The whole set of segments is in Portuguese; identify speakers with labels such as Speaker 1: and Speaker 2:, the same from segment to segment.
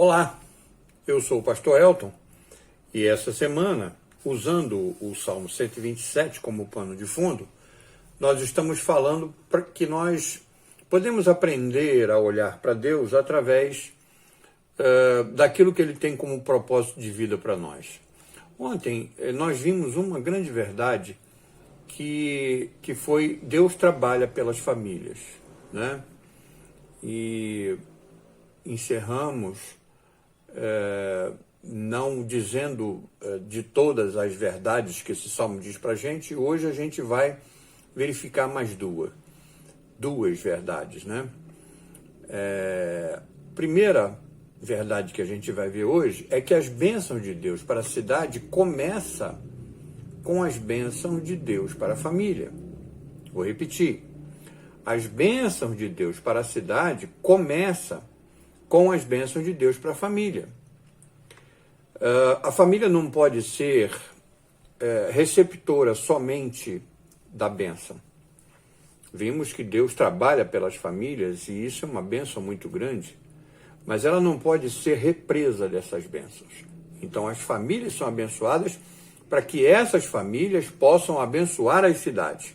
Speaker 1: Olá, eu sou o pastor Elton e essa semana, usando o Salmo 127 como pano de fundo, nós estamos falando para que nós podemos aprender a olhar para Deus através daquilo que Ele tem como propósito de vida para nós. Ontem nós vimos uma grande verdade que foi Deus trabalha pelas famílias, né? E encerramos não dizendo de todas as verdades que esse salmo diz para a gente. Hoje a gente vai verificar mais duas verdades, né? Primeira verdade que a gente vai ver hoje é que as bênçãos de Deus para a cidade começa com as bênçãos de Deus para a família. Vou repetir. As bênçãos de Deus para a cidade começa com as bênçãos de Deus para a família. A família não pode ser receptora somente da bênção. Vimos que Deus trabalha pelas famílias e isso é uma bênção muito grande, mas ela não pode ser represa dessas bênçãos. Então as famílias são abençoadas para que essas famílias possam abençoar as cidades.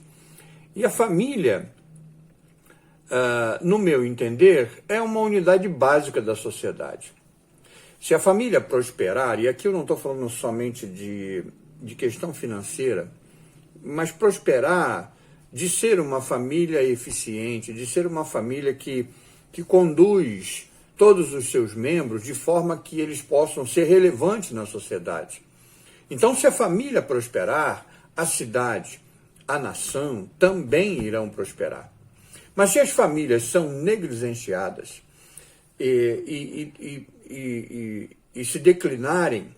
Speaker 1: E a família, no meu entender, é uma unidade básica da sociedade. Se a família prosperar, e aqui eu não estou falando somente de questão financeira, mas prosperar de ser uma família eficiente, de ser uma família que conduz todos os seus membros de forma que eles possam ser relevantes na sociedade. Então, se a família prosperar, a cidade, a nação também irão prosperar. Mas se as famílias são negligenciadas e se declinarem,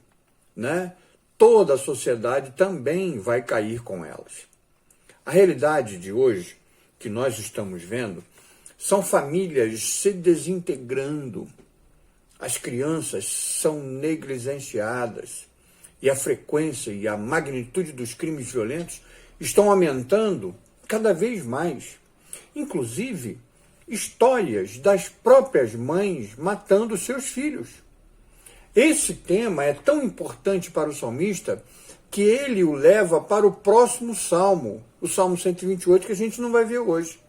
Speaker 1: né, toda a sociedade também vai cair com elas. A realidade de hoje, que nós estamos vendo, são famílias se desintegrando. As crianças são negligenciadas e a frequência e a magnitude dos crimes violentos estão aumentando cada vez mais. Inclusive, histórias das próprias mães matando seus filhos. Esse tema é tão importante para o salmista que ele o leva para o próximo salmo, o Salmo 128, que a gente não vai ver hoje.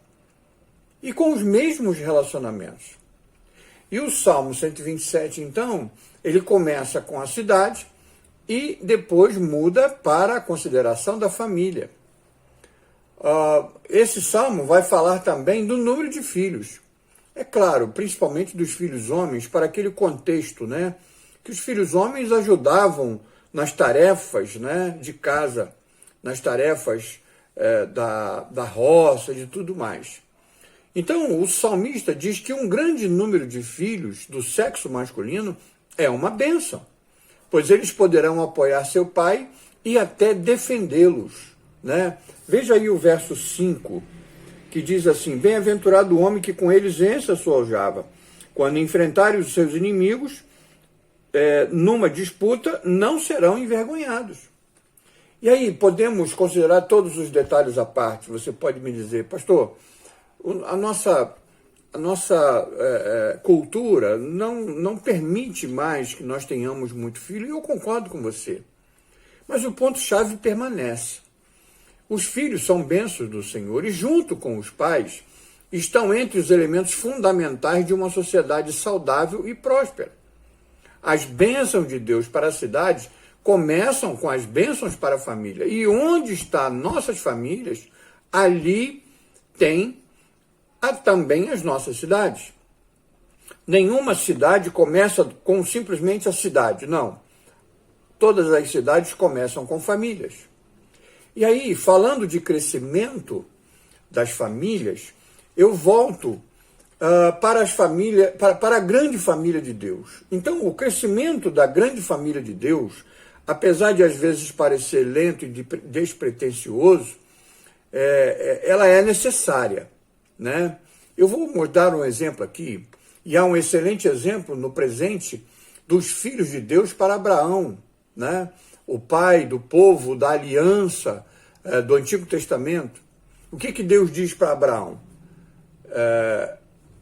Speaker 1: E com os mesmos relacionamentos. E o Salmo 127, então, ele começa com a cidade e depois muda para a consideração da família. Esse salmo vai falar também do número de filhos. É claro, principalmente dos filhos homens, para aquele contexto, né? Que os filhos homens ajudavam nas tarefas, né, de casa, nas tarefas da roça, de tudo mais. Então, o salmista diz que um grande número de filhos do sexo masculino é uma bênção, pois eles poderão apoiar seu pai e até defendê-los, né? Veja aí o verso 5, que diz assim: bem-aventurado o homem que com eles vence a sua aljava. Quando enfrentarem os seus inimigos, numa disputa, não serão envergonhados. E aí, podemos considerar todos os detalhes à parte. Você pode me dizer, pastor, a nossa cultura não permite mais que nós tenhamos muito filho, e eu concordo com você. Mas o ponto-chave permanece. Os filhos são bênçãos do Senhor e, junto com os pais, estão entre os elementos fundamentais de uma sociedade saudável e próspera. As bênçãos de Deus para a cidade começam com as bênçãos para a família. E onde estão nossas famílias, ali tem também as nossas cidades. Nenhuma cidade começa com simplesmente a cidade, não. Todas as cidades começam com famílias. E aí, falando de crescimento das famílias, eu volto para as famílias, para a grande família de Deus. Então, o crescimento da grande família de Deus, apesar de às vezes parecer lento e despretensioso, ela é necessária, né? Eu vou dar um exemplo aqui, e há um excelente exemplo no presente dos filhos de Deus para Abraão, né? O pai do povo, da aliança do Antigo Testamento. O que Deus diz para Abraão?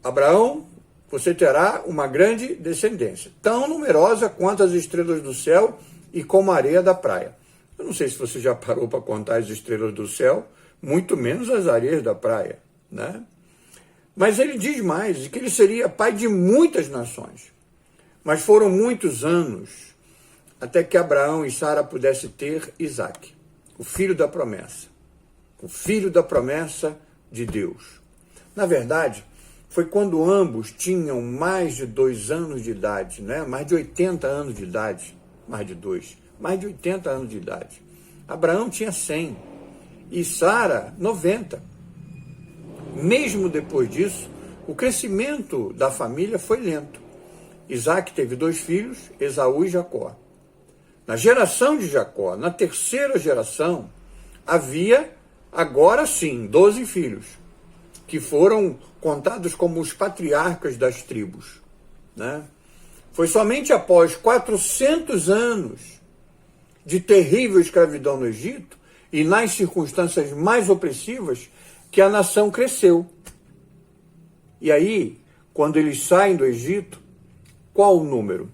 Speaker 1: Abraão, você terá uma grande descendência, tão numerosa quanto as estrelas do céu e como a areia da praia. Eu não sei se você já parou para contar as estrelas do céu, muito menos as areias da praia, né? Mas ele diz mais, que ele seria pai de muitas nações. Mas foram muitos anos até que Abraão e Sara pudessem ter Isaque, o filho da promessa. O filho da promessa de Deus. Na verdade, foi quando ambos tinham mais de 2 anos de idade, né? Mais de 80 anos de idade, mais de 80 anos de idade. Abraão tinha 100 e Sara 90. Mesmo depois disso, o crescimento da família foi lento. Isaque teve 2 filhos, Esaú e Jacó. Na geração de Jacó, na terceira geração, havia, agora sim, 12 filhos, que foram contados como os patriarcas das tribos, né? Foi somente após 400 anos de terrível escravidão no Egito e nas circunstâncias mais opressivas que a nação cresceu. E aí, quando eles saem do Egito, qual o número?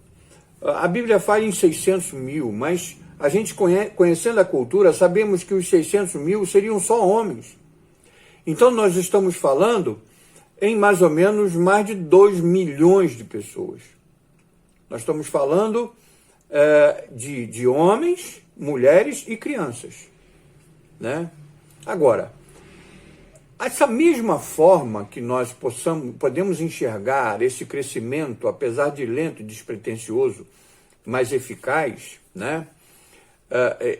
Speaker 1: A Bíblia fala em 600 mil, mas a gente conhecendo a cultura, sabemos que os 600 mil seriam só homens. Então nós estamos falando em mais ou menos mais de 2 milhões de pessoas. Nós estamos falando de homens, mulheres e crianças, né? Agora, essa mesma forma que nós podemos enxergar esse crescimento, apesar de lento e despretensioso, mas eficaz, né?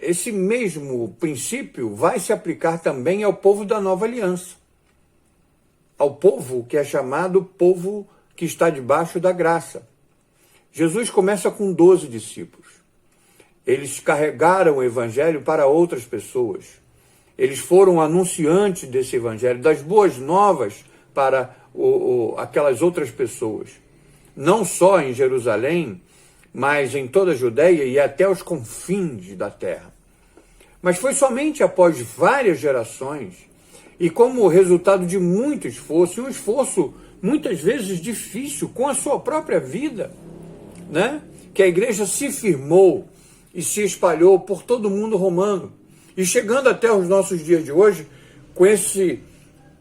Speaker 1: Esse mesmo princípio vai se aplicar também ao povo da nova aliança, ao povo que é chamado povo que está debaixo da graça. Jesus começa com 12 discípulos. Eles carregaram o evangelho para outras pessoas. Eles foram anunciantes desse evangelho, das boas novas para aquelas outras pessoas. Não só em Jerusalém, mas em toda a Judeia e até os confins da terra. Mas foi somente após várias gerações e como resultado de muito esforço, e um esforço muitas vezes difícil com a sua própria vida, né? Que a igreja se firmou e se espalhou por todo o mundo romano. E chegando até os nossos dias de hoje, com esse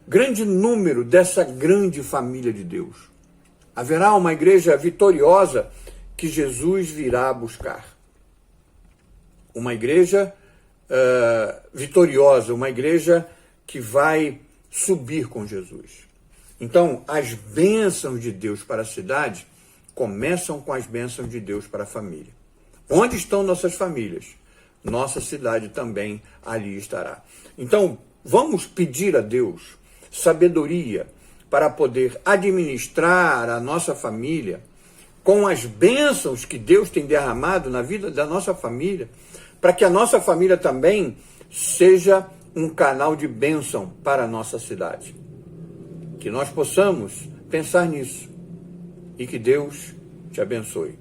Speaker 1: grande número dessa grande família de Deus. Haverá uma igreja vitoriosa que Jesus virá buscar. Uma igreja vitoriosa, uma igreja que vai subir com Jesus. Então, as bênçãos de Deus para a cidade começam com as bênçãos de Deus para a família. Onde estão nossas famílias? Nossa cidade também ali estará. Então, vamos pedir a Deus sabedoria para poder administrar a nossa família com as bênçãos que Deus tem derramado na vida da nossa família, para que a nossa família também seja um canal de bênção para a nossa cidade. Que nós possamos pensar nisso e que Deus te abençoe.